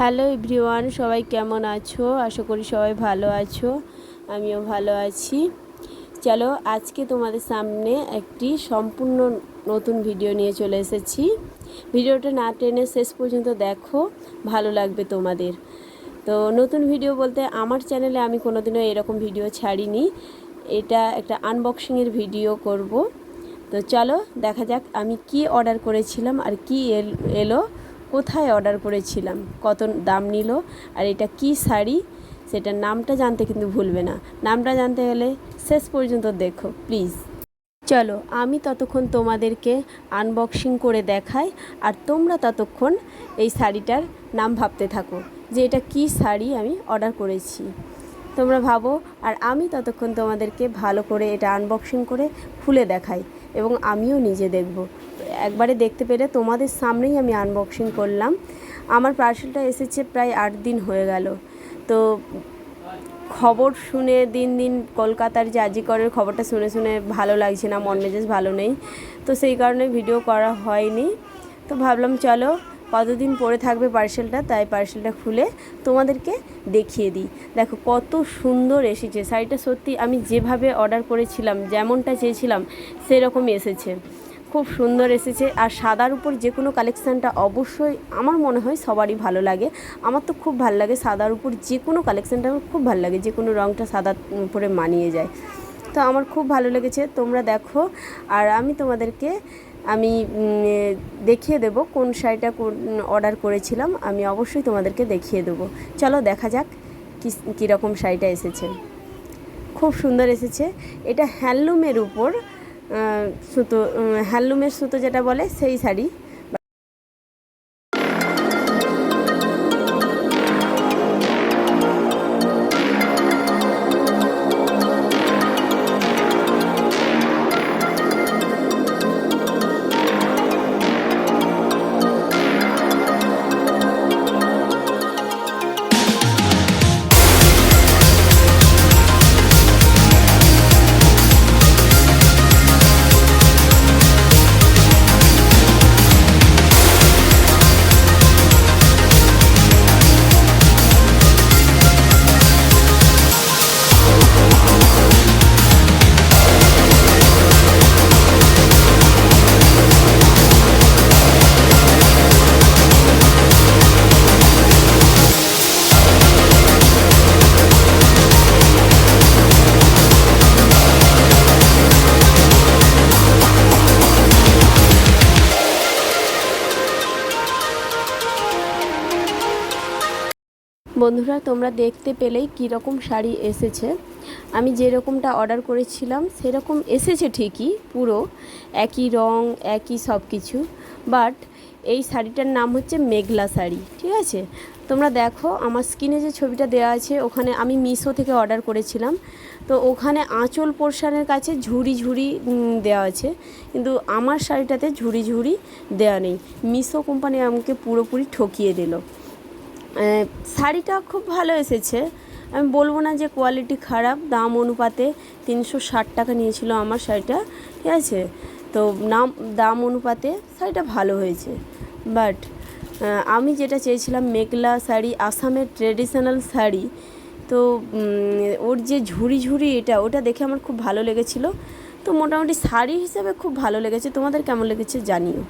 Hello everyone, সবাই কেমন আছো? আশা করি সবাই ভালো আছো, আমিও ভালো আছি। চলো আজকে তোমাদের সামনে একটি সম্পূর্ণ নতুন ভিডিও নিয়ে চলে এসেছি। ভিডিওটা না টেনে শেষ পর্যন্ত দেখো, ভালো লাগবে তোমাদের। তো নতুন ভিডিও বলতে আমার চ্যানেলে আমি কোনোদিনও এরকম ভিডিও ছাড়িনি, এটা একটা আনবক্সিংয়ের ভিডিও করব। তো চলো দেখা যাক আমি কি অর্ডার করেছিলাম আর কি এলো, কোথায় অর্ডার করেছিলাম, কত দাম নিল, আর এটা কি শাড়ি সেটার নামটা জানতে কিন্তু ভুলবে না। নামটা জানতে গেলে শেষ পর্যন্ত দেখো প্লিজ। চলো আমি ততক্ষণ তোমাদেরকে আনবক্সিং করে দেখাই, আর তোমরা ততক্ষণ এই শাড়িটার নাম ভাবতে থাকো যে এটা কি শাড়ি আমি অর্ডার করেছি। তোমরা ভাবো আর আমি ততক্ষণ তোমাদেরকে ভালো করে এটা আনবক্সিং করে খুলে দেখাই, এবং আমিও নিজে দেখব। একবারে দেখতে পেলে তোমাদের সামনেই আমি আনবক্সিং করলাম। আমার পার্সেলটা এসেছে প্রায় 8 দিন হয়ে গেল। তো খবর শুনে দিন দিন কলকাতার যে আজিকরের খবরটা শুনে শুনে ভালো লাগছে না, মন মেজাজ ভালো নেই, তো সেই কারণে ভিডিও করা হয়নি। তো ভাবলাম চলো কতদিন পরে থাকবে পার্সেলটা, তাই পার্সেলটা খুলে তোমাদেরকে দেখিয়ে দিই। দেখো কত সুন্দর এসেছে শাড়িটা, সত্যি আমি যেভাবে অর্ডার করেছিলাম, যেমনটা চেয়েছিলাম সেরকমই এসেছে। খুব সুন্দর এসেছে। আর সাদার উপর যে কোনো কালেকশানটা অবশ্যই আমার মনে হয় সবারই ভালো লাগে। আমার তো খুব ভালো লাগে সাদার উপর যে কোনো কালেকশানটা, আমার খুব ভালো লাগে, যে কোনো রঙটা সাদার উপরে মানিয়ে যায়। তো আমার খুব ভালো লেগেছে, তোমরা দেখো। আর আমি তোমাদেরকে দেখিয়ে দেবো কোন শাড়িটা অর্ডার করেছিলাম, আমি অবশ্যই তোমাদেরকে দেখিয়ে দেবো। চলো দেখা যাক কীরকম শাড়িটা এসেছে। খুব সুন্দর এসেছে। এটা হ্যান্ডলুমের উপর সুতো, হ্যান্ডলুমের সুতো যেটা বলে সেই শাড়ি। বন্ধুরা তোমরা দেখতে পেলেই কীরকম শাড়ি এসেছে। আমি যেরকমটা অর্ডার করেছিলাম সেরকম এসেছে ঠিকই, পুরো একই রং একই সব কিছু, বাট এই শাড়িটার নাম হচ্ছে মেঘলা শাড়ি, ঠিক আছে? তোমরা দেখো আমার স্ক্রিনে যে ছবিটা দেওয়া আছে, ওখানে আমি মিশো থেকে অর্ডার করেছিলাম। তো ওখানে আঁচল পোর্শনের কাছে ঝুড়ি ঝুড়ি দেওয়া আছে, কিন্তু আমার শাড়িটাতে ঝুড়ি ঝুড়ি দেওয়া নেই। মিশো কোম্পানি আমাকে পুরোপুরি ঠকিয়ে দিল। শাড়িটা খুব ভালো এসেছে, আমি বলবো না যে কোয়ালিটি খারাপ। দাম অনুপাতে 360 টাকা নিয়েছিল আমার শাড়িটা, ঠিক আছে? তো দাম অনুপাতে শাড়িটা ভালো হয়েছে। বাট আমি যেটা চেয়েছিলাম মেঘলা শাড়ি, আসামের ট্রেডিশনাল শাড়ি, তো ওর যে ঝুড়ি ঝুড়ি ওটা দেখে আমার খুব ভালো লেগেছিলো। তো মোটামুটি শাড়ি হিসেবে খুব ভালো লেগেছে। তোমাদের কেমন লেগেছে জানিও।